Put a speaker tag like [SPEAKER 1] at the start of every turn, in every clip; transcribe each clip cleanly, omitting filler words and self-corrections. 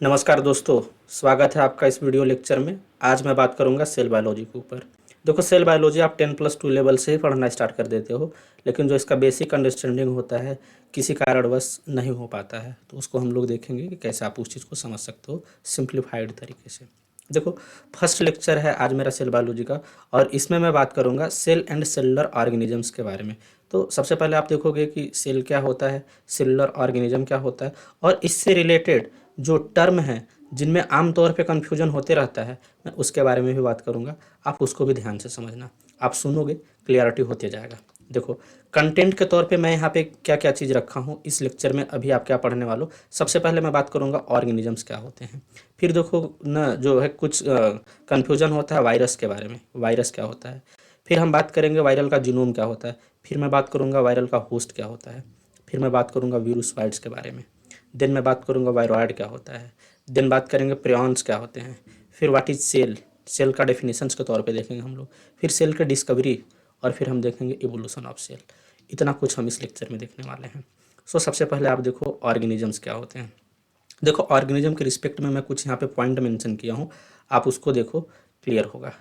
[SPEAKER 1] नमस्कार दोस्तों, स्वागत है आपका इस वीडियो लेक्चर में। आज मैं बात करूंगा सेल बायोलॉजी के ऊपर। देखो, सेल बायोलॉजी आप 10+2 लेवल से ही पढ़ना स्टार्ट कर देते हो, लेकिन जो इसका बेसिक अंडरस्टैंडिंग होता है किसी कारणवश नहीं हो पाता है, तो उसको हम लोग देखेंगे कि कैसे आप उस चीज़ को समझ सकते हो सिंप्लीफाइड तरीके से। देखो, फर्स्ट लेक्चर है आज मेरा सेल बायोलॉजी का, और इसमें मैं बात करूंगा सेल एंड सेलुलर ऑर्गेनिजम्स के बारे में। तो सबसे पहले आप देखोगे कि सेल क्या होता है, सेलुलर ऑर्गेनिज्म क्या होता है, और इससे रिलेटेड जो टर्म है जिनमें आमतौर पे कन्फ्यूजन होते रहता है, मैं उसके बारे में भी बात करूंगा। आप उसको भी ध्यान से समझना, आप सुनोगे क्लियरिटी होते जाएगा। देखो, कंटेंट के तौर पे मैं यहाँ पे क्या क्या चीज़ रखा हूँ इस लेक्चर में, अभी आप क्या पढ़ने वालों। सबसे पहले मैं बात करूँगा ऑर्गेनिजम्स क्या होते हैं। फिर देखो न, जो है कुछ कन्फ्यूजन होता है वायरस के बारे में, वायरस क्या होता है। फिर हम बात करेंगे वायरल का जीनोम क्या होता है। फिर मैं बात करूँगा वायरल का होस्ट क्या होता है। फिर मैं बात करूँगा वीरूसवाइड्स के बारे में। देन मैं बात करूँगा वायरॉयड क्या होता है। देन बात करेंगे प्रियॉन्स क्या होते हैं। फिर व्हाट इज सेल, सेल का डेफिनेशंस के तौर पे देखेंगे हम लोग। फिर सेल के डिस्कवरी, और फिर हम देखेंगे इवोल्यूशन ऑफ सेल। इतना कुछ हम इस लेक्चर में देखने वाले हैं। सो सबसे पहले आप देखो ऑर्गेनिजम्स क्या होते हैं। देखो, ऑर्गेनिज्म के रिस्पेक्ट में मैं कुछ यहाँ पे पॉइंट मेंशन किया हूँ, आप उसको देखो, क्लियर होगा।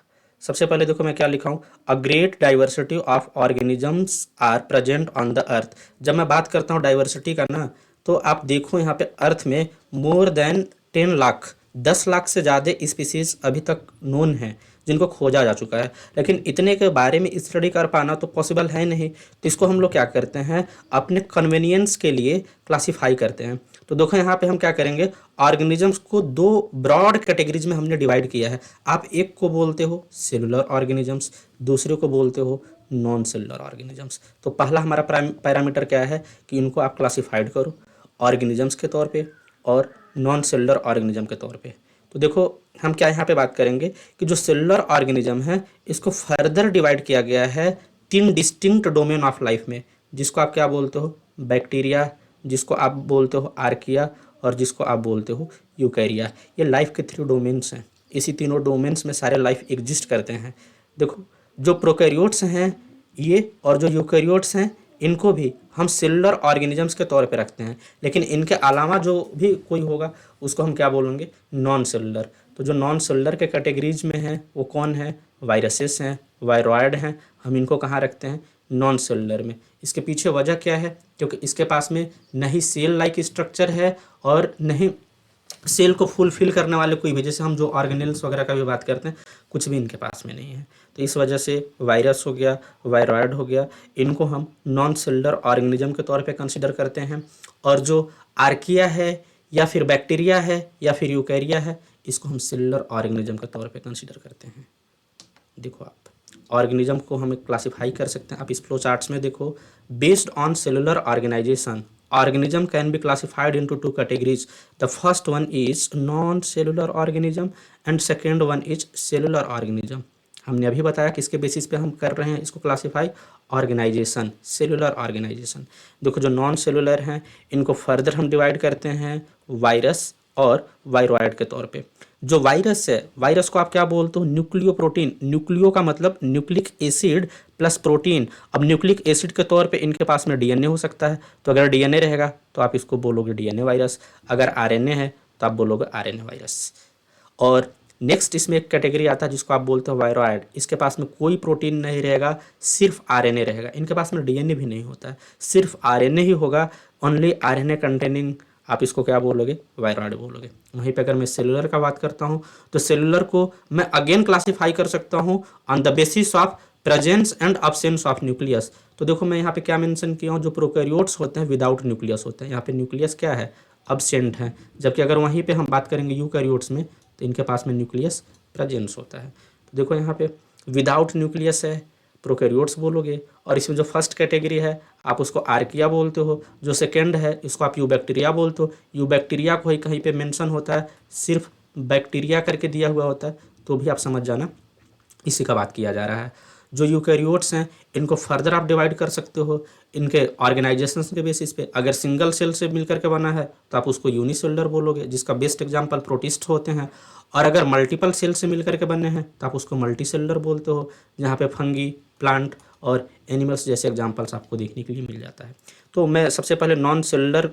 [SPEAKER 1] सबसे पहले देखो मैं क्या लिखा हूँ, a great diversity of organisms are present on the earth. जब मैं बात करता हूँ डाइवर्सिटी का ना, तो आप देखो यहाँ पे अर्थ में मोर देन 10 लाख, 10 लाख से ज़्यादा स्पीसीज अभी तक नोन है जिनको खोजा जा चुका है। लेकिन इतने के बारे में स्टडी कर पाना तो पॉसिबल है नहीं, तो इसको हम लोग क्या करते हैं, अपने कन्वीनियंस के लिए क्लासीफाई करते हैं। तो देखो यहाँ पे हम क्या करेंगे, ऑर्गेनिजम्स को दो ब्रॉड कैटेगरीज में हमने डिवाइड किया है। आप एक को बोलते हो सेलुलर ऑर्गेनिजम्स, दूसरे को बोलते हो नॉन सेलुलर ऑर्गेनिजम्स। तो पहला हमारा पैरामीटर क्या है कि इनको आप क्लासीफाइड करो ऑर्गेनिजम्स के तौर पे और नॉन सेलुलर ऑर्गेनिज्म के तौर पे। तो देखो हम क्या यहाँ पे बात करेंगे कि जो सेलुलर ऑर्गेनिज्म है इसको फर्दर डिवाइड किया गया है 3 डिस्टिंक्ट डोमेन ऑफ लाइफ में, जिसको आप क्या बोलते हो, बैक्टीरिया, जिसको आप बोलते हो आर्किया, और जिसको आप बोलते हो यूकैरिया। ये लाइफ के 3 डोमेन्स हैं, इसी तीनों डोमेन्स में सारे लाइफ एग्जिस्ट करते हैं। देखो, जो प्रोकैरियोट्स हैं ये और जो यूकैरियोट्स हैं इनको भी हम सेलुलर ऑर्गेनिजम्स के तौर पे रखते हैं, लेकिन इनके अलावा जो भी कोई होगा उसको हम क्या बोलेंगे, नॉन सेलुलर। तो जो नॉन सेलुलर के कैटेगरीज में हैं वो कौन है, वायरसेस हैं, वायरॉयड हैं। हम इनको कहाँ रखते हैं, नॉन सेलुलर में। इसके पीछे वजह क्या है, क्योंकि इसके पास में नहीं सेल लाइक स्ट्रक्चर है और नहीं सेल को फुलफिल करने वाले कोई भी, जैसे हम जो ऑर्गेनेल्स वगैरह का भी बात करते हैं, कुछ भी इनके पास में नहीं है। तो इस वजह से वायरस हो गया, वायरॉयड हो गया, इनको हम नॉन सेलुलर ऑर्गेनिज्म के तौर पे कंसिडर करते हैं। और जो आर्किया है या फिर बैक्टीरिया है या फिर यूकैरिया है, इसको हम सेलुलर ऑर्गेनिज्म के तौर पे कंसिडर करते हैं। देखो, आप ऑर्गेनिज्म को हम क्लासिफाई कर सकते हैं, आप इस फ्लो चार्ट्स में देखो। Based on cellular organisation, organism can be classified into 2 categories. The first one is non-cellular organism and second one is cellular organism. हमने अभी बताया कि इसके बेसिस पे हम कर रहे हैं इसको क्लासिफाई, ऑर्गेनाइजेशन, सेलुलर ऑर्गेनाइजेशन। देखो, जो नॉन सेलुलर हैं इनको फर्दर हम डिवाइड करते हैं वायरस और वायरॉयड के तौर पे। जो वायरस है, वायरस को आप क्या बोलते हो, न्यूक्लियो प्रोटीन। न्यूक्लियो का मतलब न्यूक्लिक एसिड प्लस प्रोटीन। अब न्यूक्लिक एसिड के तौर पे इनके पास में डीएनए हो सकता है, तो अगर डीएनए रहेगा तो आप इसको बोलोगे डीएनए वायरस। अगर आरएनए है तो आप बोलोगे आरएनए वायरस। और नेक्स्ट इसमें एक कैटेगरी आता है जिसको आप बोलते हो वायरॉयड। इसके पास में कोई प्रोटीन नहीं रहेगा, सिर्फ आरएनए रहेगा। इनके पास में डीएनए भी नहीं होता है, सिर्फ आरएनए ही होगा, ओनली आरएनए कंटेनिंग। आप इसको क्या बोलोगे, वायरॉयड बोलोगे। वहीं पे अगर मैं सेलुलर का बात करता हूँ तो सेलुलर को मैं अगेन क्लासीफाई कर सकता हूँ on the basis of presence and absence of nucleus. तो देखो मैं यहाँ पे क्या मेंशन किया हूँ, जो प्रोकैरियोट्स होते हैं विदाउट न्यूक्लियस होते हैं, यहाँ पे न्यूक्लियस क्या है, अब्सेंट है। जबकि अगर वहीं पे हम बात करेंगे यूकैरियोट्स में तो इनके पास में न्यूक्लियस प्रेजेंस होता है। तो देखो यहाँ पे विदाउट न्यूक्लियस है, प्रोकैरियोट्स बोलोगे। और इसमें जो फर्स्ट कैटेगरी है आप उसको आर्किया बोलते हो, जो सेकेंड है इसको आप यूबैक्टीरिया बोलते हो। यूबैक्टीरिया को ही कहीं पे मेंशन होता है, सिर्फ बैक्टीरिया करके दिया हुआ होता है, तो भी आप समझ जाना इसी का बात किया जा रहा है। जो यूकैरियोट्स हैं इनको फर्दर आप डिवाइड कर सकते हो इनके ऑर्गेनाइजेशंस के बेसिस पे। अगर सिंगल सेल से मिलकर के बना है तो आप उसको यूनिसेलुलर बोलोगे, जिसका बेस्ट एग्जांपल प्रोटिस्ट होते हैं। और अगर मल्टीपल सेल से मिलकर के बने हैं तो आप उसको मल्टी सेलुलर बोलते हो, जहाँ पे फंगी, प्लांट और एनिमल्स जैसे एग्जाम्पल्स आपको देखने के लिए मिल जाता है। तो मैं सबसे पहले नॉन सेलुलर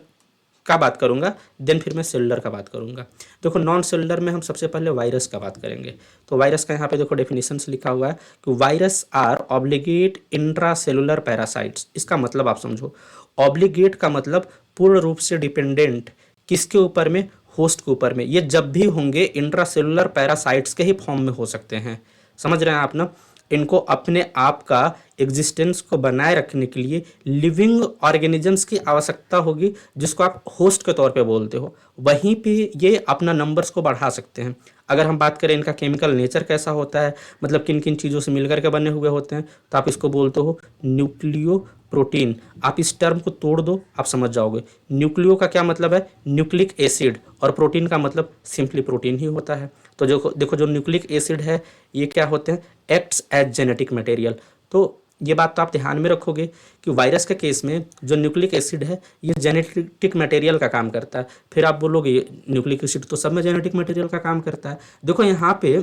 [SPEAKER 1] का बात करूंगा, देन फिर मैं सेलुलर का बात करूंगा। देखो नॉन सेलुलर में हम सबसे पहले वायरस का बात करेंगे। तो वायरस का यहाँ पे देखो डेफिनेशंस लिखा हुआ है कि virus are obligate intra cellular parasites. इसका मतलब आप समझो, ऑब्लिगेट का मतलब पूर्ण रूप से डिपेंडेंट, किसके ऊपर में, होस्ट के ऊपर में। ये जब भी होंगे इंट्रा सेलुलर पैरासाइट्स के ही फॉर्म में हो सकते हैं। समझ रहे हैं आप ना। इनको अपने आप का एग्जिस्टेंस को बनाए रखने के लिए लिविंग ऑर्गेनिजम्स की आवश्यकता होगी, जिसको आप होस्ट के तौर पे बोलते हो। वहीं पे ये अपना नंबर्स को बढ़ा सकते हैं। अगर हम बात करें इनका केमिकल नेचर कैसा होता है, मतलब किन किन चीज़ों से मिलकर के बने हुए होते हैं, तो आप इसको बोलते हो न्यूक्लियो प्रोटीन। आप इस टर्म को तोड़ दो, आप समझ जाओगे। न्यूक्लियो का क्या मतलब है, न्यूक्लिक एसिड, और प्रोटीन का मतलब सिंपली प्रोटीन ही होता है। तो जो देखो जो न्यूक्लिक एसिड है ये क्या होते हैं, एक्ट्स एज जेनेटिक मटेरियल। तो ये बात तो आप ध्यान में रखोगे कि वायरस के केस में जो न्यूक्लिक एसिड है ये जेनेटिक मटेरियल का काम करता है। फिर आप बोलोगे न्यूक्लिक एसिड तो सब में जेनेटिक मटेरियल का काम करता है। देखो यहाँ पे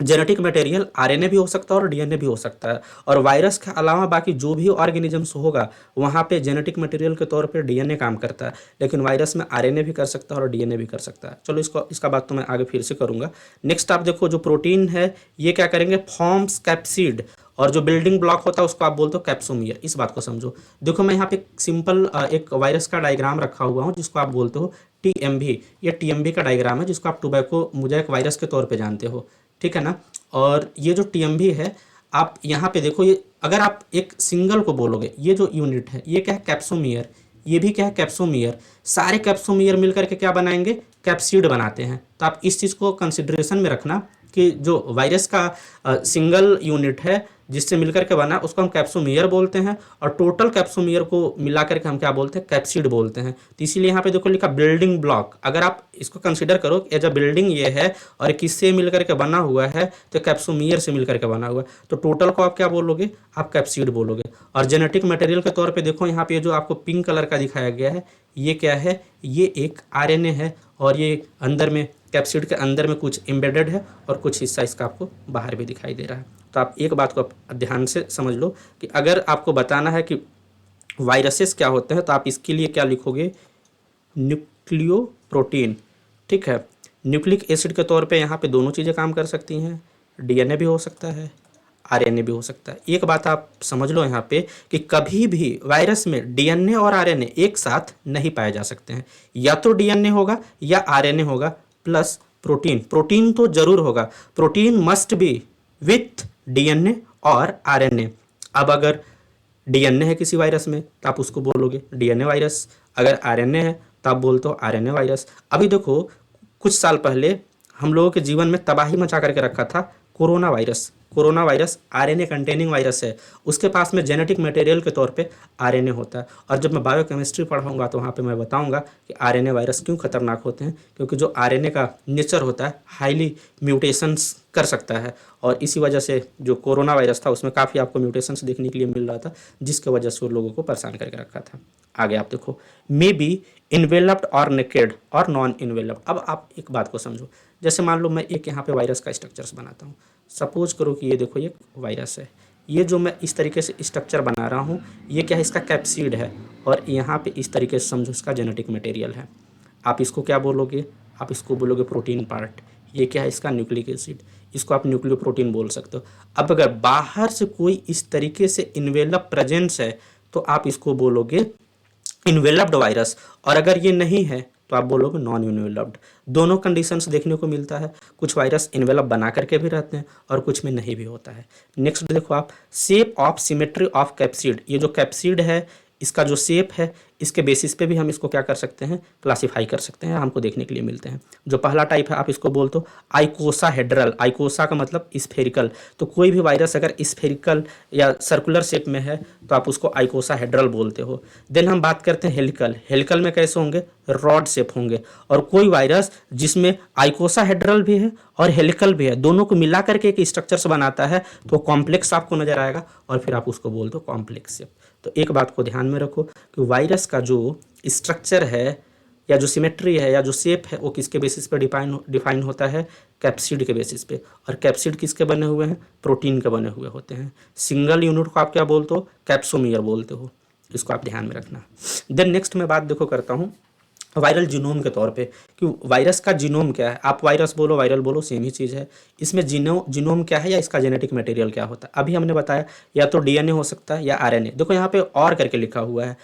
[SPEAKER 1] जेनेटिक मटेरियल आरएनए भी हो सकता है और डीएनए भी हो सकता है, और वायरस के अलावा बाकी जो भी ऑर्गेनिजम्स होगा वहाँ पे जेनेटिक मटेरियल के तौर पे डीएनए काम करता है, लेकिन वायरस में आरएनए भी कर सकता है और डीएनए भी कर सकता है। चलो इसका बात तो मैं आगे फिर से करूँगा। नेक्स्ट आप देखो जो प्रोटीन है ये क्या करेंगे, फॉर्म्स कैप्सिड, और जो बिल्डिंग ब्लॉक होता है उसको आप बोलते हो कैप्सोमियर। इस बात को समझो। देखो मैं यहाँ पे सिंपल एक वायरस का डायग्राम रखा हुआ हूँ जिसको आप बोलते हो टीएमवी। ये टीएमवी का डायग्राम है जिसको आप टोबैको मोज़ेक वायरस के तौर पे जानते हो, ठीक है ना। और ये जो टीएमवी है, आप यहाँ पे देखो, ये अगर आप एक सिंगल को बोलोगे, ये जो यूनिट है ये क्या है, कैप्सोमियर। ये भी क्या है, कैप्सोमियर। सारे कैप्सोमियर मिलकर के क्या बनाएंगे, कैप्सिड बनाते हैं। तो आप इस चीज़ को कंसिडरेशन में रखना कि जो वायरस का सिंगल यूनिट है जिससे मिलकर के बना उसको हम कैप्सोमियर बोलते हैं, और टोटल कैप्सोमियर को मिला करके हम क्या बोलते हैं, कैप्सिड बोलते हैं। तो इसीलिए यहाँ पे देखो लिखा बिल्डिंग ब्लॉक। अगर आप इसको कंसिडर करो एज अ बिल्डिंग ये है, और किससे मिलकर के बना हुआ है, तो कैप्सोमियर से मिलकर के बना हुआ है, तो टोटल को आप क्या बोलोगे, आप कैप्सिड बोलोगे। और जेनेटिक मटेरियल के तौर पे देखो यहाँ पे जो आपको पिंक कलर का दिखाया गया है ये क्या है, ये एक आरएनए है, और ये अंदर में कैप्सिड के अंदर में कुछ एम्बेडेड है और कुछ हिस्सा इसका आपको बाहर भी दिखाई दे रहा है। तो आप एक बात को ध्यान से समझ लो कि अगर आपको बताना है कि वायरसेस क्या होते हैं तो आप इसके लिए क्या लिखोगे, न्यूक्लियो प्रोटीन, ठीक है। न्यूक्लिक एसिड के तौर पे यहाँ पे दोनों चीज़ें काम कर सकती हैं, डीएनए भी हो सकता है, आरएनए भी हो सकता है। एक बात आप समझ लो यहाँ पे कि कभी भी वायरस में डीएनए और आरएनए एक साथ नहीं पाए जा सकते हैं। या तो डीएनए होगा या आरएनए होगा प्लस प्रोटीन। प्रोटीन तो जरूर होगा, protein must be with DNA और आरएनए। अब अगर डीएनए है किसी वायरस में तो आप उसको बोलोगे डीएनए वायरस, अगर आरएनए है तो आप बोलते हो आरएनए वायरस। अभी देखो कुछ साल पहले हम लोगों के जीवन में तबाही मचा करके रखा था corona virus. Corona virus RNA containing virus है, उसके पास में जेनेटिक मटेरियल के तौर पे आरएनए होता है। और जब मैं बायोकेमिस्ट्री पढ़ाऊंगा तो वहाँ पे मैं बताऊंगा कि आरएनए वायरस क्यों खतरनाक होते हैं, क्योंकि जो आरएनए का नेचर होता है हाईली म्यूटेशंस कर सकता है, और इसी वजह से जो कोरोना वायरस था उसमें काफ़ी आपको म्यूटेशंस देखने के लिए मिल रहा था, जिसके वजह से वो लोगों को परेशान करके रखा था। आगे आप देखो, मे बी इन्वेलप्ड और नेकेड और नॉन इन्वेलप्ड। अब आप एक बात को समझो, जैसे मान लो मैं एक यहाँ पे वायरस का स्ट्रक्चर्स बनाता हूँ। सपोज करो कि ये देखो ये वायरस है, ये जो मैं इस तरीके से स्ट्रक्चर बना रहा हूँ ये क्या है, इसका कैप्सिड है, और यहाँ पे इस तरीके से समझो इसका जेनेटिक मटेरियल है। आप इसको क्या बोलोगे, आप इसको बोलोगे प्रोटीन पार्ट। ये क्या है, इसका न्यूक्लिक एसिड, इसको आप न्यूक्लियो प्रोटीन बोल सकते हो। अब अगर बाहर से कोई इस तरीके से इन्वेलप प्रेजेंस है तो आप इसको बोलोगे इन्वेलप्ड वायरस, और अगर ये नहीं है तो आप बोलोगे नॉन इन्वेलप्ड। दोनों कंडीशंस देखने को मिलता है। कुछ वायरस इन्वेलप बना करके भी रहते हैं और कुछ में नहीं भी होता है। नेक्स्ट देखो आप, shape of symmetry of capsid. ये जो कैप्सिड है इसका जो शेप है इसके बेसिस पे भी हम इसको क्या कर सकते हैं, क्लासीफाई कर सकते हैं, हमको देखने के लिए मिलते हैं। जो पहला टाइप है आप इसको बोलते हो आइकोसाहेड्रल। आइकोसा का मतलब स्फेरिकल, तो कोई भी वायरस अगर स्फेरिकल या सर्कुलर शेप में है तो आप उसको आइकोसाहेड्रल बोलते हो। देन हम बात करते हैं हेलिकल। हेलिकल में कैसे होंगे, रॉड शेप होंगे। और कोई वायरस जिसमें आइकोसाहेड्रल भी है और हेलिकल भी है, दोनों को मिला करके एक स्ट्रक्चर्स बनाता है, तो कॉम्प्लेक्स आपको नजर आएगा, और फिर आप उसको बोलते हो कॉम्प्लेक्स शेप। तो एक बात को ध्यान में रखो कि वायरस का जो स्ट्रक्चर है या जो सिमेट्री है या जो शेप है वो किसके बेसिस पर डिफाइन होता है, कैप्सिड के बेसिस पे, और कैप्सिड किसके बने हुए हैं? प्रोटीन के बने हुए होते हैं। सिंगल यूनिट को आप क्या बोलते हो? कैप्सोमियर बोलते हो। इसको आप ध्यान में रखना। देन नेक्स्ट मैं बात देखो करता हूँ वायरल जीनोम के तौर पे कि वायरस का जीनोम क्या है। आप वायरस बोलो वायरल बोलो सेम ही चीज़ है। इसमें जीनोम क्या है या इसका जेनेटिक मटेरियल क्या होता है। अभी हमने बताया या तो डीएनए हो सकता है या आरएनए। देखो यहाँ पे और करके लिखा हुआ है।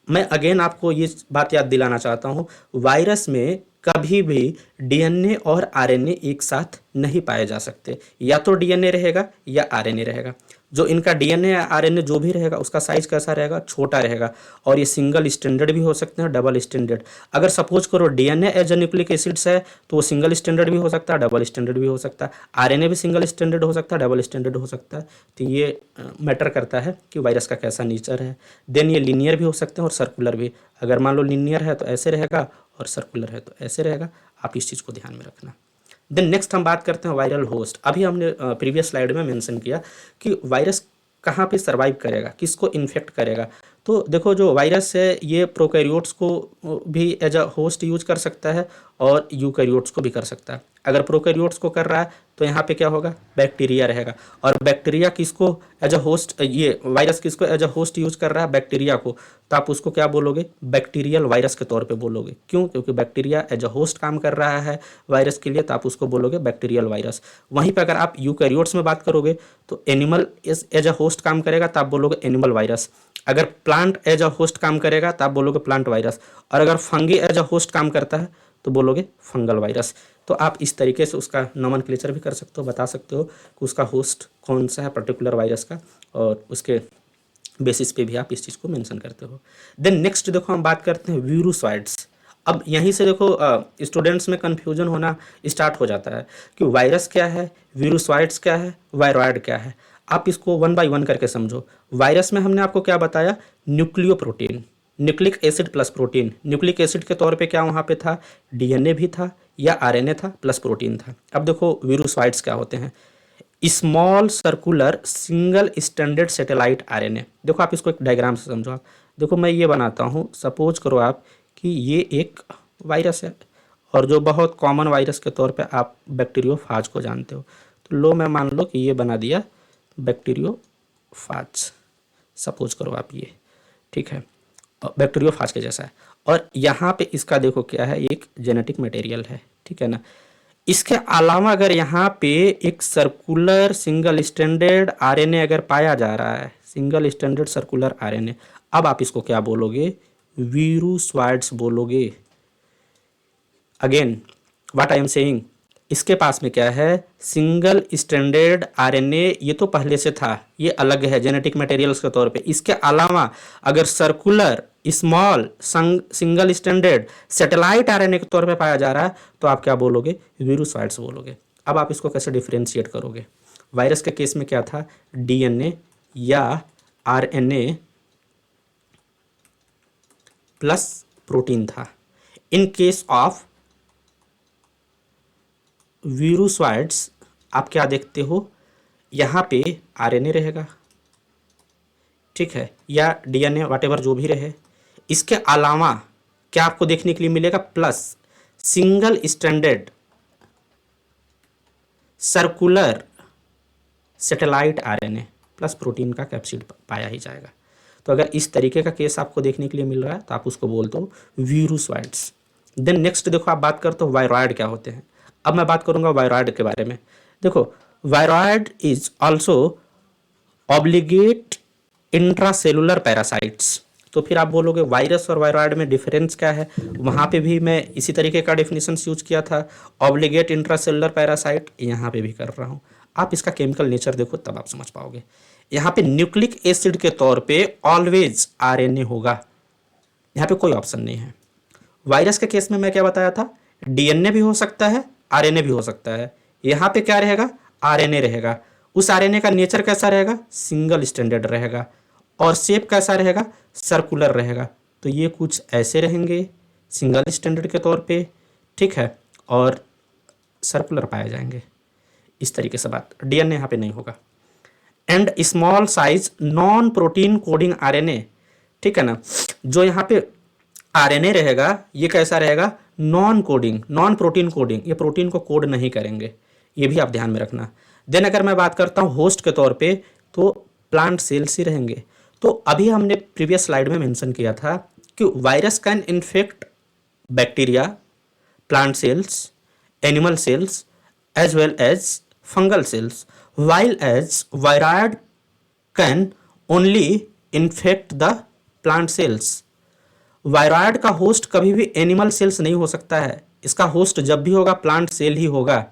[SPEAKER 1] मैं अगेन आपको ये बात याद दिलाना चाहता हूँ, वायरस में कभी भी डीएनए और आरएनए एक साथ नहीं पाए जा सकते। या तो डीएनए रहेगा या आरएनए रहेगा। जो इनका डीएनए या आरएनए जो भी रहेगा उसका साइज कैसा रहेगा? छोटा रहेगा। और ये सिंगल स्टैंडर्ड भी हो सकते हैं, डबल स्टैंडर्ड। अगर सपोज करो DNA as a nucleic acids है तो वो सिंगल स्टैंडर्ड भी हो सकता है, डबल स्टैंडर्ड भी हो सकता है। आरएनए भी सिंगल स्टैंडर्ड हो सकता है, डबल स्टैंडर्ड हो सकता है। तो ये मैटर करता है कि वायरस का कैसा नेचर है। देन ये लीनियर भी हो सकते हैं और सर्कुलर भी। अगर मान लो लीनियर है तो ऐसे रहेगा और सर्कुलर है तो ऐसे रहेगा। आप इस चीज़ को ध्यान में रखना। देन नेक्स्ट हम बात करते हैं वायरल होस्ट। अभी हमने प्रीवियस स्लाइड में मेंशन किया कि वायरस कहाँ पे सर्वाइव करेगा, किसको इन्फेक्ट करेगा। तो देखो जो वायरस है ये प्रोकैरियोट्स को भी एज अ होस्ट यूज कर सकता है और यूकैरियोट्स को भी कर सकता है। अगर प्रोकैरियोट्स को कर रहा है तो यहाँ पे क्या होगा? बैक्टीरिया रहेगा। और बैक्टीरिया किसको एज अ होस्ट, ये वायरस किसको एज अ होस्ट यूज कर रहा है? बैक्टीरिया को। तो आप उसको क्या बोलोगे? बैक्टीरियल वायरस के तौर पे बोलोगे। क्यों? क्योंकि बैक्टीरिया एज अ होस्ट काम कर रहा है वायरस के लिए, तो आप उसको बोलोगे बैक्टीरियल वायरस। वहीं पर अगर आप यूकैरियोट्स में बात करोगे तो एनिमल एज अ होस्ट काम करेगा तो आप बोलोगे एनिमल वायरस। अगर प्लांट एज अ होस्ट काम करेगा तो आप बोलोगे प्लांट वायरस। और अगर फंगी एज अ होस्ट काम करता है तो बोलोगे फंगल वायरस। तो आप इस तरीके से उसका नोमेनक्लेचर भी कर सकते हो, बता सकते हो कि उसका होस्ट कौन सा है पर्टिकुलर वायरस का, और उसके बेसिस पे भी आप इस चीज़ को मेंशन करते हो। देन नेक्स्ट देखो हम बात करते हैं वीरूसॉइड्स। अब यहीं से देखो स्टूडेंट्स में कन्फ्यूजन होना स्टार्ट हो जाता है कि वायरस क्या है, वीरूसॉइड्स क्या है, वायरॉइड क्या है। आप इसको वन बाय वन करके समझो। वायरस में हमने आपको क्या बताया? Nucleo protein, nucleic acid plus protein. Nucleic acid के तौर पे क्या वहाँ पे था? डीएनए भी था या आरएनए था प्लस प्रोटीन था। अब देखो वीरूसॉइड्स क्या होते हैं? Small circular single standard satellite RNA. देखो आप इसको एक डायग्राम से समझो। आप देखो मैं ये बनाता हूँ, सपोज करो आप कि ये एक वायरस है और जो बहुत कॉमन वायरस के तौर पे आप बैक्टीरियोफाज को जानते हो। तो लो मैं मान लो कि ये बना दिया बैक्टीरियोफाज, सपोज करो आप ये, ठीक है, बैक्टीरियोफाज के जैसा है। और यहाँ पे इसका देखो क्या है? एक जेनेटिक मटेरियल है, ठीक है ना। इसके अलावा अगर यहाँ पे एक सर्कुलर सिंगल स्टैंडर्ड आरएनए अगर पाया जा रहा है, सिंगल स्टैंडर्ड सर्कुलर आरएनए, अब आप इसको क्या बोलोगे? वीरूसॉइड्स बोलोगे। Again what I am saying, इसके पास में क्या है? Single standard RNA. ये तो पहले से था, ये अलग है जेनेटिक मटेरियल्स के तौर पे। इसके अलावा अगर circular small single standard satellite RNA के तौर पे पाया जा रहा है तो आप क्या बोलोगे? वीरूसॉइड्स बोलोगे। अब आप इसको कैसे डिफरेंशिएट करोगे? वायरस के केस में क्या था? डीएनए या आरएनए प्लस प्रोटीन था। इन केस ऑफ वीरूसॉइड्स आप क्या देखते हो? यहाँ पे आरएनए रहेगा, ठीक है, या डीएनए व्हाटएवर जो भी रहे। इसके अलावा क्या आपको देखने के लिए मिलेगा? Plus single standard circular satellite RNA plus protein का कैप्सिड पाया ही जाएगा। तो अगर इस तरीके का केस आपको देखने के लिए मिल रहा है तो आप उसको बोलते हो वीरूसॉइड्स। देन नेक्स्ट देखो आप बात करते हो वायरॉइड क्या होते हैं। अब मैं बात करूंगा वायरॉइड के बारे में। देखो viroid is also obligate intracellular parasites. तो फिर आप बोलोगे वायरस और वायरॉइड में डिफरेंस क्या है? वहाँ पे भी मैं इसी तरीके का डेफिनेशन यूज किया था, ऑब्लिगेट इंट्रासेलुलर पैरासाइट, यहाँ पे भी कर रहा हूँ। आप इसका केमिकल नेचर देखो तब आप समझ पाओगे। यहाँ पे न्यूक्लिक एसिड के तौर पे ऑलवेज आरएनए होगा, यहाँ पे कोई ऑप्शन नहीं है। वायरस के केस में मैं क्या बताया था? डीएनए भी हो सकता है, आरएनए भी हो सकता है। यहाँ पे क्या रहेगा? आरएनए रहेगा। उस आरएनए का नेचर कैसा रहेगा? सिंगल स्टैंडर्ड रहेगा। और शेप कैसा रहेगा? सर्कुलर रहेगा। तो ये कुछ ऐसे रहेंगे सिंगल स्टैंडर्ड के तौर पे, ठीक है, और सर्कुलर पाए जाएंगे। इस तरीके से बात, डीएनए यहाँ पे नहीं होगा। And small size non protein coding RNA, ठीक है ना। जो यहाँ पे आरएनए रहेगा ये कैसा रहेगा? Non coding, non protein coding, ये प्रोटीन को कोड नहीं करेंगे। ये भी आप ध्यान में रखना। देन अगर मैं बात करता हूँ होस्ट के तौर पे, तो प्लांट सेल्स ही रहेंगे। तो अभी हमने प्रीवियस स्लाइड में मेंशन किया था कि virus can infect bacteria, plant cells, animal cells as well as fungal cells, while as viroid can only infect the plant cells। वायरॉयड का होस्ट कभी भी एनिमल सेल्स नहीं हो सकता है, इसका होस्ट जब भी होगा प्लांट सेल ही होगा।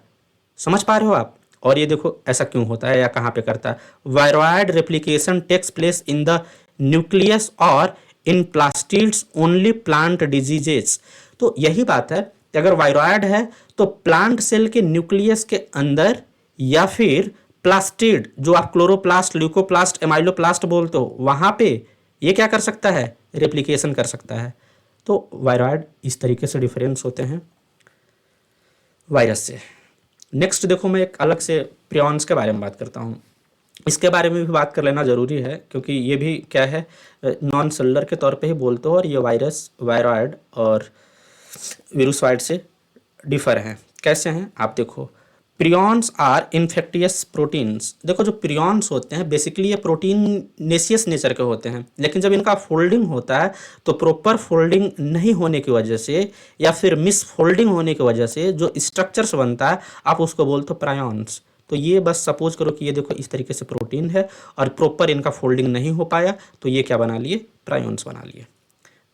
[SPEAKER 1] समझ पा रहे हो आप? और ये देखो ऐसा क्यों होता है या कहाँ पे करता है। Viroid replication takes place in the nucleus और in plastids only plant diseases. तो यही बात है कि अगर वायरॉयड है तो प्लांट सेल के न्यूक्लियस के अंदर या फिर प्लास्टिड, जो आप क्लोरोप्लास्ट, ल्यूकोप्लास्ट, एमाइलोप्लास्ट बोलते हो, वहां पे ये क्या कर सकता है, रेप्लिकेशन कर सकता है। तो वायरॉयड इस तरीके से डिफरेंस होते हैं वायरस से। नेक्स्ट देखो, मैं एक अलग से प्रियॉन्स के बारे में बात करता हूँ। इसके बारे में भी बात कर लेना ज़रूरी है क्योंकि ये भी क्या है, नॉन सेलुलर के तौर पे ही बोलते हो, और ये वायरस, वायरॉयड और विरुसॉइड से डिफर हैं। कैसे हैं आप देखो। Prions are infectious proteins. देखो जो प्रियॉन्स होते हैं बेसिकली ये प्रोटीनेशियस नेचर के होते हैं, लेकिन जब इनका फोल्डिंग होता है तो प्रॉपर फोल्डिंग नहीं होने की वजह से या फिर मिस फोल्डिंग होने की वजह से जो स्ट्रक्चर्स बनता है आप उसको बोलते हो प्रायॉन्स। तो ये बस सपोज करो कि ये देखो इस तरीके से प्रोटीन है और प्रॉपर इनका फोल्डिंग नहीं हो पाया तो ये क्या बना लिए, प्रायॉन्स बना लिए।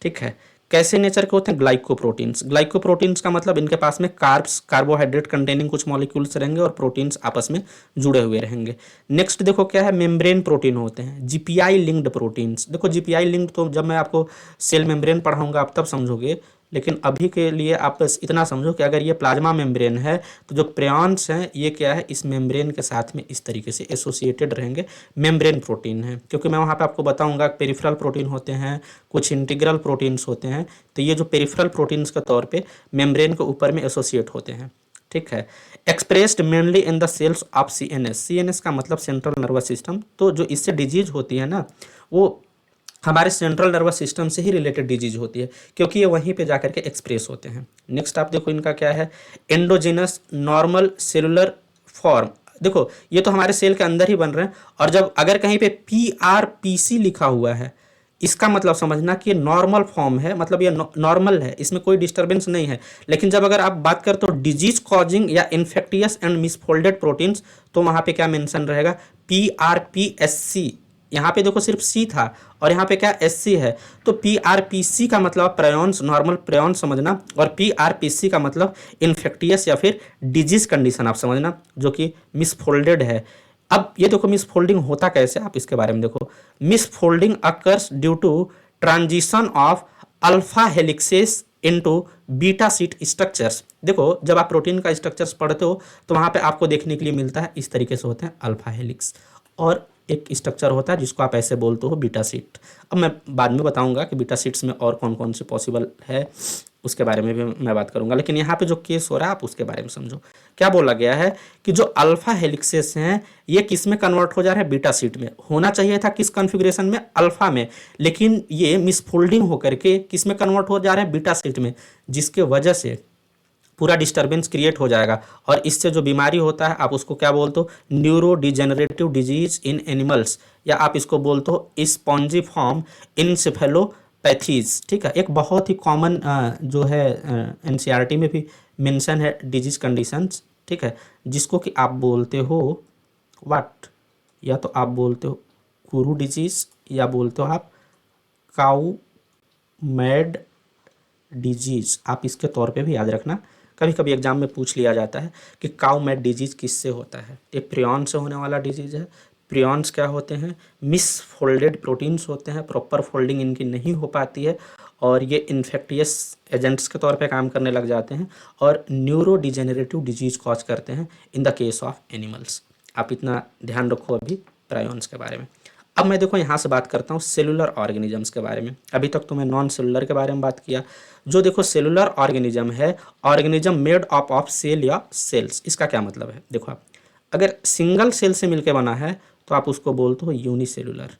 [SPEAKER 1] ठीक है। कैसे नेचर के होते हैं, ग्लाइकोप्रोटीन्स। ग्लाइकोप्रोटीन्स का मतलब इनके पास में कार्ब्स, कार्बोहाइड्रेट कंटेनिंग कुछ मॉलिक्यूल्स रहेंगे और प्रोटीन्स आपस में जुड़े हुए रहेंगे। नेक्स्ट देखो क्या है, मेम्ब्रेन प्रोटीन होते हैं, जीपीआई लिंक्ड प्रोटीन्स। देखो जीपीआई लिंक्ड तो जब मैं आपको सेल मेम्ब्रेन पढ़ाऊंगा आप तब समझोगे, लेकिन अभी के लिए आप बस इतना समझो कि अगर ये प्लाज्मा मेम्ब्रेन है तो जो प्रियॉन्स हैं ये क्या है, इस मेम्ब्रेन के साथ में इस तरीके से एसोसिएटेड रहेंगे, मेम्ब्रेन प्रोटीन है। क्योंकि मैं वहाँ पे आपको बताऊंगा पेरिफेरल प्रोटीन होते हैं, कुछ इंटीग्रल प्रोटीन्स होते हैं। तो ये जो पेरिफेरल प्रोटीन्स के तौर पे मेम्ब्रेन के ऊपर में एसोसिएट होते हैं। ठीक है। Expressed mainly in the cells of CNS. CNS का मतलब सेंट्रल नर्वस सिस्टम। तो जो इससे डिजीज होती है ना, वो हमारे सेंट्रल नर्वस सिस्टम से ही रिलेटेड डिजीज होती है क्योंकि ये वहीं पे जाकर के एक्सप्रेस होते हैं। नेक्स्ट आप देखो इनका क्या है, एंडोजिनस नॉर्मल सेलुलर फॉर्म। देखो ये तो हमारे सेल के अंदर ही बन रहे हैं, और जब अगर कहीं पे PRPC लिखा हुआ है इसका मतलब समझना कि ये नॉर्मल फॉर्म है, मतलब ये नॉर्मल है, इसमें कोई डिस्टर्बेंस नहीं है। लेकिन जब अगर आप बात करते हो डिजीज कॉजिंग या इन्फेक्टियस एंड मिसफोल्डेड प्रोटीन्स तो वहाँ पे क्या मेंशन रहेगा, PRPSC। यहाँ पे देखो सिर्फ C था और यहाँ पे क्या SC है, तो PRPC का मतलब प्रायॉन्स, नॉर्मल प्रायॉन्स समझना, और PRPC का मतलब इन्फेक्टियस या फिर डिजीज कंडीशन आप समझना जो कि मिसफोल्डेड है। अब ये देखो मिसफोल्डिंग होता कैसे, आप इसके बारे में देखो। Misfolding occurs due to transition of alpha helices into beta sheet structures. देखो जब आप प्रोटीन का स्ट्रक्चर्स पढ़ते हो तो वहाँ पे आपको देखने के लिए मिलता है इस तरीके से होते हैं अल्फा हेलिक्स, और एक स्ट्रक्चर होता है जिसको आप ऐसे बोलते हो बीटा सीट। अब मैं बाद में बताऊंगा कि बीटा सीट्स में और कौन कौन से पॉसिबल है, उसके बारे में भी मैं बात करूंगा। लेकिन यहाँ पे जो केस हो रहा है आप उसके बारे में समझो। क्या बोला गया है कि जो अल्फा हेलिक्सेस हैं ये किस में कन्वर्ट हो जा रहे हैं, बीटा सीट में। होना चाहिए था किस कॉन्फ़िगरेशन में, अल्फा में, लेकिन ये मिसफोल्डिंग होकर के किस में कन्वर्ट हो जा रहे हैं, बीटा सीट में, जिसके वजह से पूरा डिस्टर्बेंस क्रिएट हो जाएगा। और इससे जो बीमारी होता है आप उसको क्या बोलते हो, neuro degenerative disease in animals, या आप इसको बोलते हो स्पॉन्जिफॉर्म इंसेफेलोपैथीज। ठीक है। एक बहुत ही कॉमन जो है NCERT में भी मेंशन है डिजीज कंडीशंस। ठीक है। जिसको कि आप बोलते हो व्हाट, या तो आप बोलते हो कुरू डिजीज या बोलते हो आप काउ मैड डिजीज। आप इसके तौर पे भी याद रखना, कभी कभी एग्जाम में पूछ लिया जाता है कि काउ मैट डिजीज किससे होता है। ये प्रियॉन से होने वाला डिजीज है। प्रियॉन्स क्या होते हैं, मिस फोल्डेड प्रोटीन्स होते हैं, प्रॉपर फोल्डिंग इनकी नहीं हो पाती है और ये इन्फेक्टियस एजेंट्स के तौर पे काम करने लग जाते हैं और न्यूरो डिजेनरेटिव डिजीज कॉज करते हैं in the case of animals. आप इतना ध्यान रखो अभी प्रायॉन्स के बारे में। अब मैं देखो यहाँ से बात करता हूँ सेलुलर ऑर्गेनिजम्स के बारे में। अभी तक तो मैं नॉन सेलुलर के बारे में बात किया। जो देखो सेलुलर ऑर्गेनिज्म है, organism made up of cell या सेल्स। इसका क्या मतलब है, देखो आप अगर सिंगल सेल से मिलकर बना है तो आप उसको बोलते हो यूनिसेलुलर,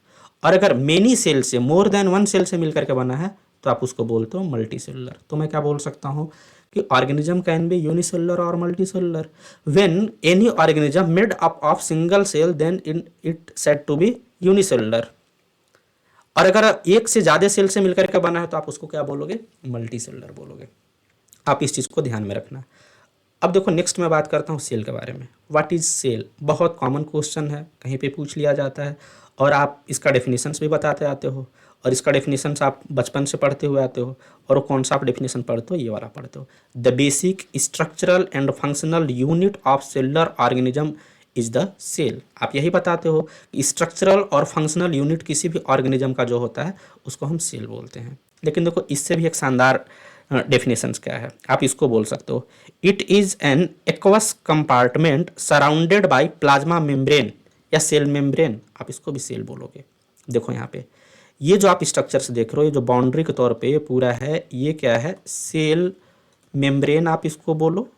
[SPEAKER 1] और अगर मेनी सेल से, मोर देन वन सेल से मिलकर के बना है तो आप उसको बोलते हो मल्टी सेलुलर। तो मैं क्या बोल सकता हूँ कि ऑर्गेनिज्म कैन बी यूनिसेलुलर और multicellular. When any organism made up of single cell then it said to be unicellular. और अगर एक से ज्यादा सेल से मिलकर के बना है तो आप उसको क्या बोलोगे, मल्टी सेलुलर बोलोगे। आप इस चीज को ध्यान में रखना। अब देखो नेक्स्ट मैं बात करता हूँ सेल के बारे में। व्हाट इज सेल, बहुत कॉमन क्वेश्चन है, कहीं पे पूछ लिया जाता है और आप इसका डेफिनेशंस भी बताते आते हो, और इसका डेफिनेशंस आप बचपन से पढ़ते हुए आते हो। और वो कौन सा आप डेफिनेशन पढ़ते हो, ये वाला पढ़ते हो, the basic structural and functional unit of cellular organism is the cell. आप यही बताते हो कि स्ट्रक्चरल और फंक्शनल यूनिट किसी भी ऑर्गेनिज्म का जो होता है उसको हम सेल बोलते हैं। लेकिन देखो इससे भी एक शानदार डेफिनेशंस क्या है, आप इसको बोल सकते हो, it is an aqueous compartment surrounded by plasma membrane या सेल मेम्ब्रेन, आप इसको भी सेल बोलोगे। देखो यहाँ पे ये जो आप स्ट्रक्चर्स देख रहे हो, ये जो बाउंड्री के तौर पे ये पूरा है, ये क्या है, सेल मेम्ब्रेन आप इसको बोलो,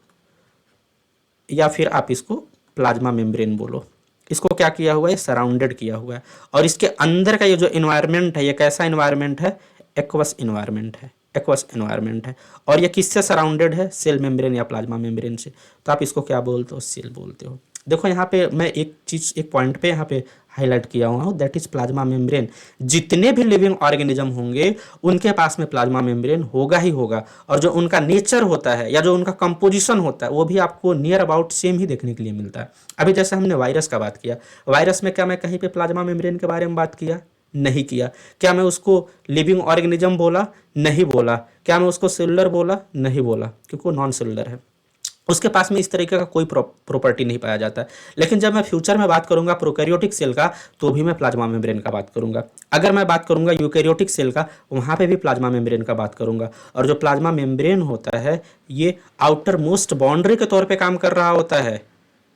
[SPEAKER 1] या फिर आप इसको प्लाज्मा मेम्ब्रेन बोलो। इसको क्या किया हुआ है, सराउंडेड किया हुआ है। और इसके अंदर का ये जो इन्वायरमेंट है, ये कैसा इन्वायरमेंट है, एक्वस इन्वायरमेंट है, एक्वस इन्वायरमेंट है। और ये किससे सराउंडेड है, सेल मेम्ब्रेन या प्लाज्मा मेम्ब्रेन से। तो आप इसको क्या बोलते हो, सेल बोलते हो। देखो यहाँ पे मैं एक चीज, एक पॉइंट पे यहाँ पे हाईलाइट किया हुआ हूँ, दैट इज प्लाज्मा मेम्ब्रेन। जितने भी लिविंग ऑर्गेनिज्म होंगे उनके पास में प्लाज्मा मेम्ब्रेन होगा ही होगा। और जो उनका नेचर होता है या जो उनका कंपोजिशन होता है वो भी आपको नियर अबाउट सेम ही देखने के लिए मिलता है। अभी जैसे हमने वायरस का बात किया, वायरस में क्या मैं कहीं पे प्लाज्मा मेम्ब्रेन के बारे में बात किया, नहीं किया। क्या मैं उसको लिविंग ऑर्गेनिज्म बोला, नहीं बोला। क्या मैं उसको सेलुलर बोला, नहीं बोला, क्योंकि वो नॉन सेलुलर है, उसके पास में इस तरीके का कोई प्रॉपर्टी नहीं पाया जाता है। लेकिन जब मैं फ्यूचर में बात करूंगा प्रोकैरियोटिक सेल का, तो भी मैं प्लाज्मा मेम्ब्रेन का बात करूंगा। अगर मैं बात करूंगा यूकैरियोटिक सेल का, वहां पे भी प्लाज्मा मेम्ब्रेन का बात करूंगा। और जो प्लाज्मा मेम्ब्रेन होता है ये आउटर मोस्ट बाउंड्री के तौर पे काम कर रहा होता है,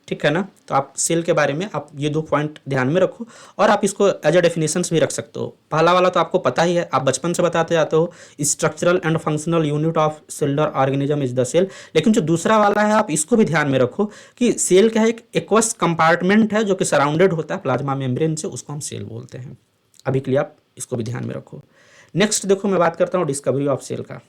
[SPEAKER 1] ठीक है ना। तो आप सेल के बारे में आप ये दो पॉइंट ध्यान में रखो, और आप इसको एज अ डेफिनेशंस भी रख सकते हो। पहला वाला तो आपको पता ही है, आप बचपन से बताते जाते हो, structural and functional unit of cellular organism is the cell. लेकिन जो दूसरा वाला है आप इसको भी ध्यान में रखो कि सेल क्या है, एक एक्वस कंपार्टमेंट है जो कि सराउंडेड होता है प्लाज्मा मेम्ब्रेन से, उसको हम सेल बोलते हैं। अभी के लिए आप इसको भी ध्यान में रखो। नेक्स्ट देखो मैं बात करता हूँ डिस्कवरी ऑफ सेल का,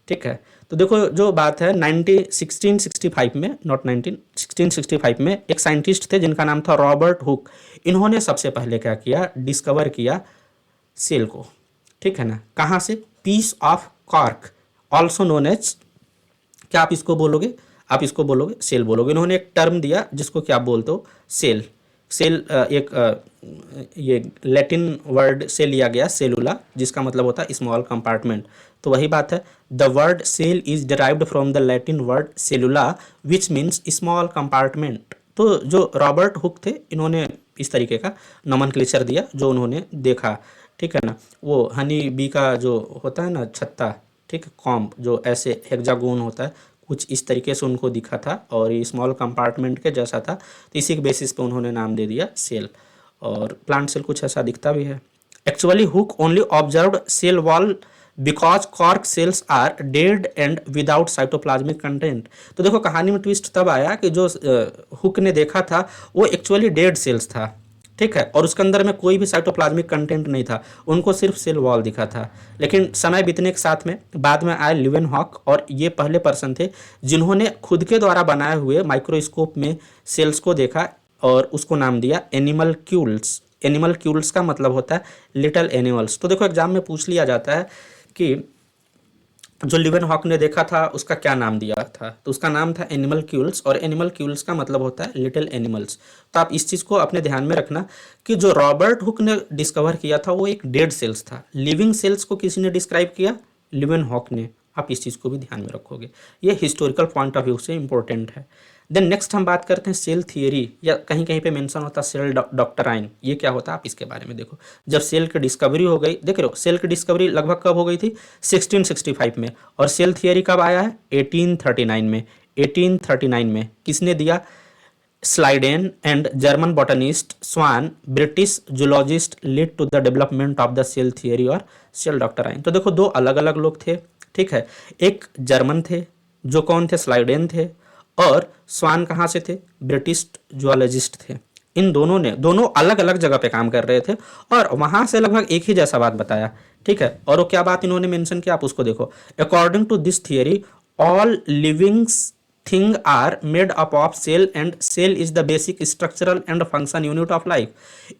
[SPEAKER 1] ठीक है। तो देखो जो बात है 1665 में, नॉट 1665 में एक साइंटिस्ट थे जिनका नाम था रॉबर्ट हुक। इन्होंने सबसे पहले क्या किया, डिस्कवर किया सेल को, ठीक है ना। कहाँ से, piece of cork, also known as, क्या आप इसको बोलोगे, आप इसको बोलोगे सेल बोलोगे। इन्होंने एक टर्म दिया जिसको क्या बोलते हो, सेल। सेल एक ये लैटिन वर्ड से लिया गया, सेलुला, जिसका मतलब होता है स्मॉल कंपार्टमेंट। तो वही बात है, the word cell is derived from the Latin word cellula which means small compartment. तो जो रॉबर्ट हुक थे, इन्होंने इस तरीके का नोमेनक्लेचर दिया जो उन्होंने देखा, ठीक है ना। वो हनी बी का जो होता है ना छत्ता, ठीक है, कॉम्ब जो ऐसे हेक्सागोन होता है, कुछ इस तरीके से उनको दिखा था और ये स्मॉल कंपार्टमेंट के जैसा था। तो इसी के बेसिस पे उन्होंने नाम दे दिया सेल। और प्लांट सेल कुछ ऐसा दिखता भी है। Actually Hooke only observed cell wall because cork cells are dead and without cytoplasmic content. तो देखो कहानी में ट्विस्ट तब आया कि जो हुक ने देखा था वो एक्चुअली डेड सेल्स था, ठीक है, और उसके अंदर में कोई भी साइटोप्लाज्मिक कंटेंट नहीं था, उनको सिर्फ सेल वॉल दिखा था। लेकिन समय बीतने के साथ में बाद में आए लीवेनहॉक, और ये पहले पर्सन थे जिन्होंने खुद के द्वारा बनाए हुए माइक्रोस्कोप में सेल्स को देखा और उसको नाम दिया एनिमलक्यूल्स। एनिमलक्यूल्स का मतलब होता है लिटल एनिमल्स। तो देखो एग्जाम में पूछ लिया जाता है कि जो लीवेनहॉक ने देखा था उसका क्या नाम दिया था, तो उसका नाम था एनिमलक्यूल्स, और एनिमलक्यूल्स का मतलब होता है लिटिल एनिमल्स। तो आप इस चीज़ को अपने ध्यान में रखना कि जो रॉबर्ट हुक ने डिस्कवर किया था वो एक डेड सेल्स था। लिविंग सेल्स को किसी ने डिस्क्राइब किया, लीवेनहॉक ने। आप इस चीज़ को भी ध्यान में रखोगे, ये हिस्टोरिकल पॉइंट ऑफ व्यू से इंपॉर्टेंट है। देन नेक्स्ट हम बात करते हैं सेल थियरी, या कहीं कहीं पे मेंशन होता है सेल डॉक्टराइन। ये क्या होता है, आप इसके बारे में देखो। जब सेल की डिस्कवरी हो गई, देख रहे हो सेल की डिस्कवरी लगभग कब हो गई थी, 1665 में, और सेल थियरी कब आया है, 1839 में। 1839 में किसने दिया, Schleiden and German botanist Schwann, British zoologist, lead to the development of the cell theory और सेल डॉक्टराइन। तो देखो दो अलग अलग लोग थे, ठीक है। एक जर्मन थे जो कौन थे, स्लाइडेन थे, और स्वान कहाँ से थे, ब्रिटिश जूलॉजिस्ट थे। इन दोनों ने, दोनों अलग अलग जगह पे काम कर रहे थे और वहां से लगभग एक ही जैसा बात बताया, ठीक है। और वो क्या बात इन्होंने मेंशन किया, आप उसको देखो। According to this theory all livings thing are made up of cell and cell is the basic structural and function unit of life.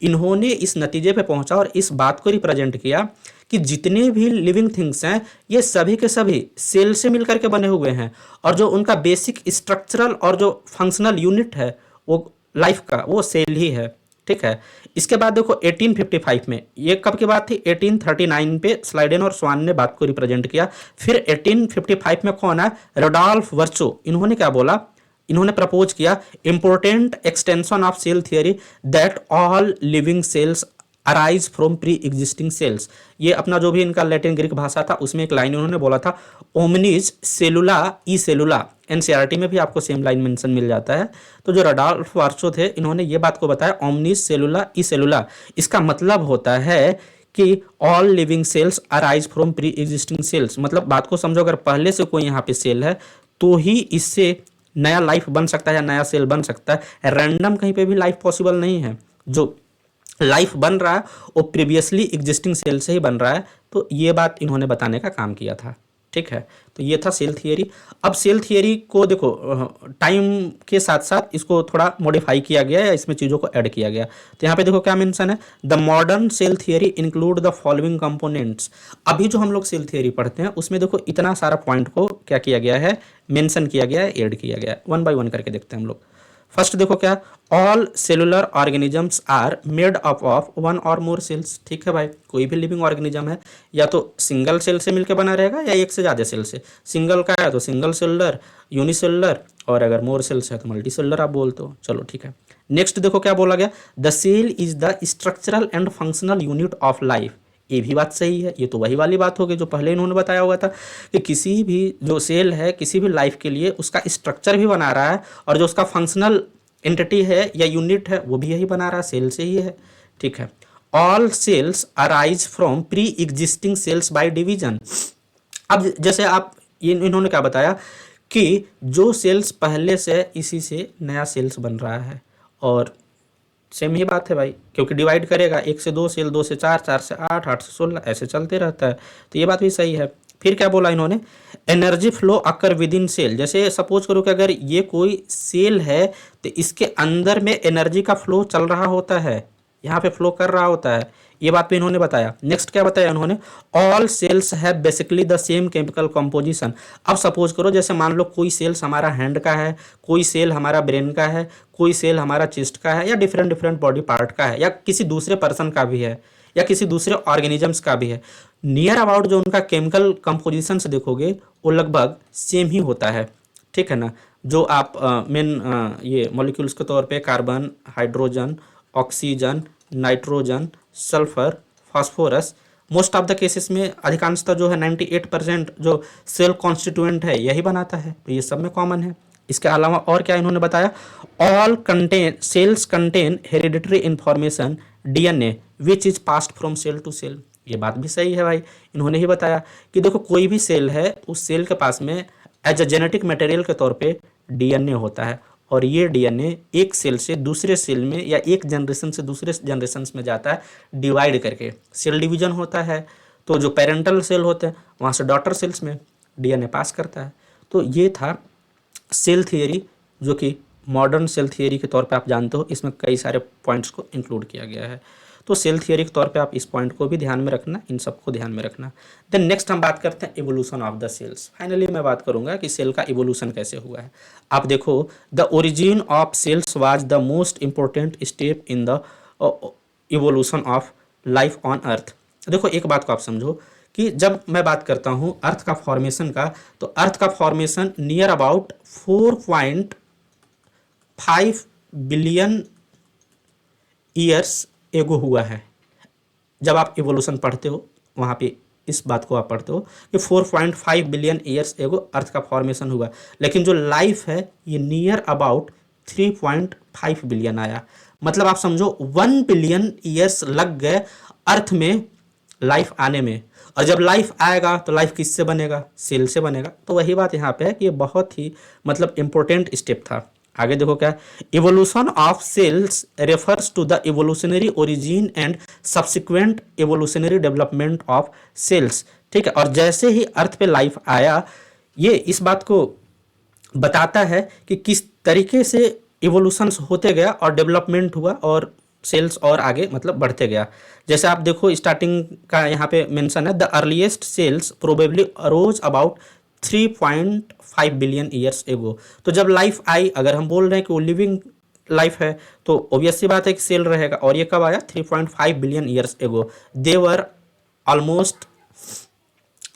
[SPEAKER 1] इन्होंने इस नतीजे पे पहुंचा और इस बात को रिप्रेजेंट किया कि जितने भी लिविंग थिंग्स हैं ये सभी के सभी सेल से मिलकर के बने हुए हैं, और जो उनका बेसिक स्ट्रक्चरल और जो फंक्शनल यूनिट है वो लाइफ का वो सेल ही है। ठीक है। इसके बाद देखो 1855 में, ये कब की बात थी, 1839 पे स्लाइडेन और स्वान ने बात को रिप्रेजेंट किया। फिर 1855 में कौन है, रोडोल्फ वर्चो, इन्होंने क्या बोला, इन्होंने प्रपोज किया important extension of cell theory that all living cells arise from pre existing cells. ये अपना जो भी इनका लैटिन ग्रीक भाषा था उसमें एक लाइन उन्होंने बोला था, ओमनिज सेलुला ई सेलुला। एनसीईआरटी में भी आपको सेम लाइन मेंशन मिल जाता है। तो जो रोडोल्फ वार्सो थे इन्होंने ये बात को बताया, ओमनिज सेलुला ई सेलुला, इसका मतलब होता है कि all living cells arise from pre existing sales. मतलब बात को समझो, अगर पहले से कोई यहाँ पे सेल है तो ही इससे नया लाइफ बन सकता है या नया सेल बन सकता है। रैंडम कहीं पे भी लाइफ पॉसिबल नहीं है। जो लाइफ बन रहा है वो प्रीवियसली एग्जिस्टिंग सेल से ही बन रहा है। तो ये बात इन्होंने बताने का काम किया था। ठीक है। तो ये था सेल थियरी। अब सेल थियरी को देखो टाइम के साथ साथ इसको थोड़ा मॉडिफाई किया गया या इसमें चीज़ों को ऐड किया गया। तो यहाँ पे देखो क्या मेंशन है, the modern cell theory include the following components. अभी जो हम लोग सेल थियरी पढ़ते हैं उसमें देखो इतना सारा पॉइंट को क्या किया गया है, मेंशन किया गया है, ऐड किया गया है। वन बाय वन करके देखते हैं हम लोग। फर्स्ट देखो क्या, all cellular organisms are made up of one or more sales. ठीक है भाई, कोई भी लिविंग ऑर्गेनिज्म है या तो सिंगल सेल से मिलकर बना रहेगा या एक से ज़्यादा सेल से। सिंगल का है तो सिंगल सेलुलर, यूनिसेलुलर, और अगर मोर सेल्स है तो मल्टी सेलुलर आप बोलते हो। चलो ठीक है। नेक्स्ट देखो क्या बोला गया, the cell is the structural and functional unit of life. ये भी बात सही है। ये तो वही वाली बात होगी जो पहले इन्होंने बताया हुआ था कि किसी भी जो सेल है किसी भी लाइफ के लिए उसका स्ट्रक्चर भी बना रहा है और जो उसका फंक्शनल एंटिटी है या यूनिट है वो भी यही बना रहा है, सेल से ही है। ठीक है। All cells arise from pre existing cells by division. अब जैसे आप इन्होंने क्या बताया कि जो सेल्स पहले से इसी से नया सेल्स बन रहा है, और सेम ही बात है भाई, क्योंकि डिवाइड करेगा, 1 से 2 सेल, 2 से 4, 4 से 8, 8 से 16, ऐसे चलते रहता है। तो ये बात भी सही है। फिर क्या बोला इन्होंने, energy flow occur within cell. जैसे सपोज करो कि अगर ये कोई सेल है तो इसके अंदर में एनर्जी का फ्लो चल रहा होता है, यहाँ पे फ्लो कर रहा होता है। ये बात भी इन्होंने बताया। नेक्स्ट क्या बताया इन्होंने, all cells have basically the same chemical composition. अब सपोज करो जैसे मान लो कोई सेल्स हमारा हैंड का है, कोई सेल हमारा ब्रेन का है, कोई सेल हमारा चेस्ट का है, या डिफरेंट डिफरेंट बॉडी पार्ट का है, या किसी दूसरे पर्सन का भी है, या किसी दूसरे ऑर्गेनिजम्स का भी है। नियर अबाउट जो उनका केमिकल कंपोजिशन से देखोगे वो लगभग सेम ही होता है। ठीक है ना। जो आप मेन ये मॉलिक्यूल्स के तौर पे carbon, hydrogen, oxygen, nitrogen, sulphur, phosphorus, most of the cases में अधिकांशतः जो है 98% जो सेल कॉन्स्टिट्यूएंट है यही बनाता है। तो ये सब में कॉमन है। इसके अलावा और क्या इन्होंने बताया, all contain cells contain hereditary information DNA which is passed from cell to cell. ये बात भी सही है भाई, इन्होंने ही बताया कि देखो कोई भी सेल है उस सेल के पास में एज अ जेनेटिक मटेरियल के तौर पे डीएनए होता है, और ये डीएनए एक सेल से दूसरे सेल में या एक जनरेशन से दूसरे जनरेशन में जाता है डिवाइड करके। सेल डिवीजन होता है तो जो पेरेंटल सेल होते हैं वहाँ से डॉटर सेल्स में डीएनए पास करता है। तो ये था सेल थियरी, जो कि मॉडर्न सेल थियरी के तौर पे आप जानते हो। इसमें कई सारे पॉइंट्स को इंक्लूड किया गया है। तो सेल थियरी के तौर पे आप इस पॉइंट को भी ध्यान में रखना, इन सबको ध्यान में रखना। देन नेक्स्ट हम बात करते हैं evolution of the cells. Finally मैं बात करूंगा कि सेल का इवोल्यूशन कैसे हुआ है। आप देखो, the origin of cells was the most important step in the evolution of life on earth. देखो एक बात को आप समझो कि जब मैं बात करता हूँ अर्थ का फॉर्मेशन का, तो अर्थ का formation near about 4.5 billion years एगो हुआ है। जब आप इवोल्यूशन पढ़ते हो वहाँ पे इस बात को आप पढ़ते हो कि 4.5 बिलियन ईयर्स एगो अर्थ का फॉर्मेशन हुआ, लेकिन जो लाइफ है ये नियर अबाउट 3.5 बिलियन आया। मतलब आप समझो 1 बिलियन ईयर्स लग गए अर्थ में लाइफ आने में। और जब लाइफ आएगा तो लाइफ किससे बनेगा, सेल से बनेगा। तो वही बात यहाँ पे है कि ये बहुत ही मतलब इंपॉर्टेंट स्टेप था। आगे देखो क्या, evolution of cells refers to the evolutionary origin and subsequent evolutionary development of cells. ठीक है। और जैसे ही अर्थ पे लाइफ आया ये इस बात को बताता है कि किस तरीके से इवोल्यूशन होते गया और डेवलपमेंट हुआ और सेल्स और आगे मतलब बढ़ते गया। जैसे आप देखो स्टार्टिंग का यहाँ पे मेंशन है, the earliest cells probably arose about 3.5 billion years ago. तो जब लाइफ आई, अगर हम बोल रहे हैं कि वो लिविंग लाइफ है, तो ऑब्वियस सी बात है कि सेल रहेगा। और ये कब आया? 3.5 billion years ago. They were almost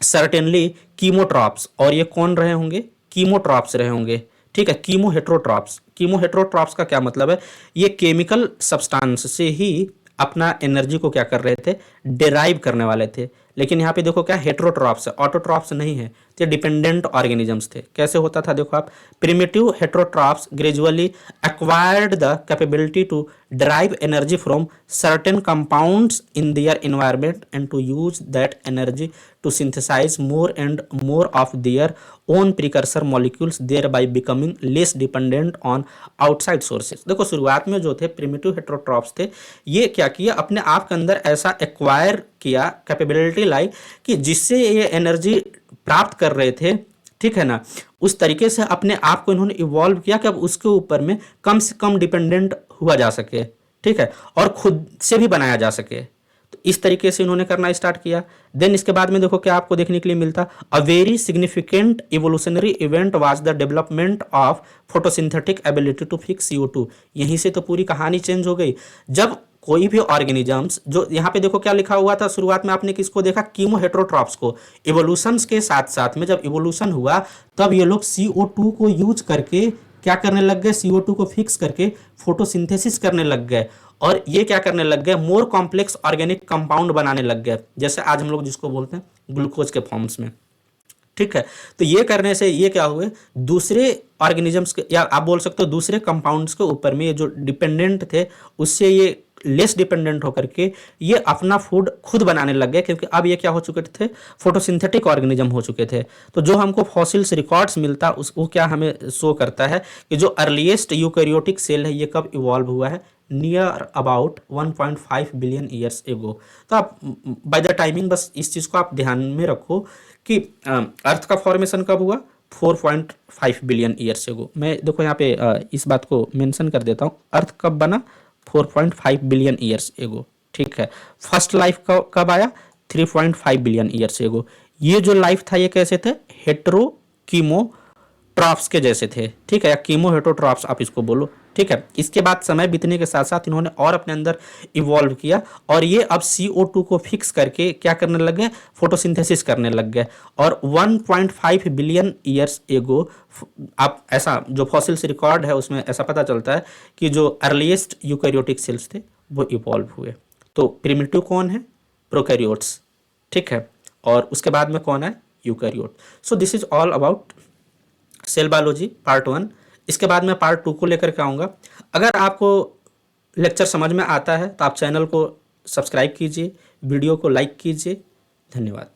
[SPEAKER 1] certainly chemotrophs. और ये कौन रहे होंगे? कीमोट्रॉप्स रहे होंगे। ठीक है, कीमो हेट्रोट्रॉप्स। कीमो हेट्रोट्रॉप्स का क्या मतलब है? ये केमिकल सब्सटेंस से ही अपना एनर्जी को क्या कर रहे थे? डिराइव करने वाले थे। लेकिन यहाँ पे देखो क्या हेट्रोट्रॉप्स है, ऑटोट्रॉप्स नहीं है। तो डिपेंडेंट ऑर्गेनिजम्स थे। कैसे होता था देखो आप, primitive heterotrophs gradually acquired the capability to derive energy from certain compounds in their environment and to use that energy to synthesize more and more of their own precursor molecules, thereby becoming less dependent on outside sources। देखो शुरुआत में जो थे primitive heterotrophs थे, ये क्या किया? अपने आप के अंदर ऐसा एक्वायर किया, कैपेबिलिटी लाई कि जिससे ये एनर्जी प्राप्त कर रहे थे, ठीक है ना, उस तरीके से अपने आप को इन्होंने इवॉल्व किया कि अब उसके ऊपर में कम से कम डिपेंडेंट हुआ जा सके, ठीक है, और खुद से भी बनाया जा सके। तो इस तरीके से इन्होंने करना स्टार्ट किया। देन इसके बाद में देखो क्या आपको देखने के लिए मिलता, a very significant evolutionary event was the development of photosynthetic ability to fix CO2। यहीं से तो पूरी कहानी चेंज हो गई। जब कोई भी ऑर्गेनिजम्स, जो यहाँ पे देखो क्या लिखा हुआ था शुरुआत में, आपने किसको देखा? कीमो हेट्रोट्रॉप्स को। इवोल्यूशंस के साथ साथ में जब इवोल्यूशन हुआ, तब ये लोग CO2 को यूज करके क्या करने लग गए? CO2 को फिक्स करके फोटोसिंथेसिस करने लग गए। और ये क्या करने लग गए? मोर कॉम्प्लेक्स ऑर्गेनिक कंपाउंड बनाने लग गए, जैसे आज हम लोग जिसको बोलते हैं ग्लूकोज के फॉर्म्स में, ठीक है। तो ये करने से ये क्या हुए? दूसरे ऑर्गेनिजम्स के, या आप बोल सकते हो दूसरे कंपाउंड्स के ऊपर में ये जो डिपेंडेंट थे, उससे ये लेस डिपेंडेंट होकर के ये अपना फूड खुद बनाने लग गए, क्योंकि अब ये क्या हो चुके थे? फोटोसिंथेटिक ऑर्गेनिज्म हो चुके थे। तो जो हमको फॉसिल्स रिकॉर्ड्स मिलता उस वो क्या हमें शो करता है कि जो अर्लीस्ट यूकैरियोटिक सेल है, ये कब इवॉल्व हुआ है? Near about 1.5 billion years ago. तो आप बाय द टाइमिंग बस इस चीज़ को आप ध्यान में रखो कि अर्थ का फॉर्मेशन कब हुआ? 4.5 बिलियन ईयर्स एगो। मैं देखो यहाँ पे इस बात को मेंशन कर देता हूँ, अर्थ कब बना? 4.5 बिलियन ईयर्स एगो, ठीक है। फर्स्ट लाइफ कब आया? 3.5 बिलियन ईयर्स एगो। ये जो लाइफ था ये कैसे थे? हेट्रो कीमो ट्रॉप्स के जैसे थे, ठीक है, या कीमो हेट्रोट्रॉप्स आप इसको बोलो, ठीक है। इसके बाद समय बीतने के साथ साथ इन्होंने और अपने अंदर इवॉल्व किया, और ये अब CO2 को फिक्स करके क्या करने लग गए? फोटोसिंथेसिस करने लग गए। और 1.5 बिलियन ईयर्स एगो आप ऐसा जो फॉसिल्स रिकॉर्ड है उसमें ऐसा पता चलता है कि जो अर्लीस्ट यूकैरियोटिक सेल्स थे वो इवॉल्व हुए। तो प्रिमिटिव कौन है? प्रोकैरियोट्स, ठीक है। और उसके बाद में कौन है? Eukaryote. So this is all about cell biology part 1। इसके बाद मैं पार्ट 2 को लेकर के आऊँगा। अगर आपको लेक्चर समझ में आता है तो आप चैनल को सब्सक्राइब कीजिए, वीडियो को लाइक कीजिए। धन्यवाद।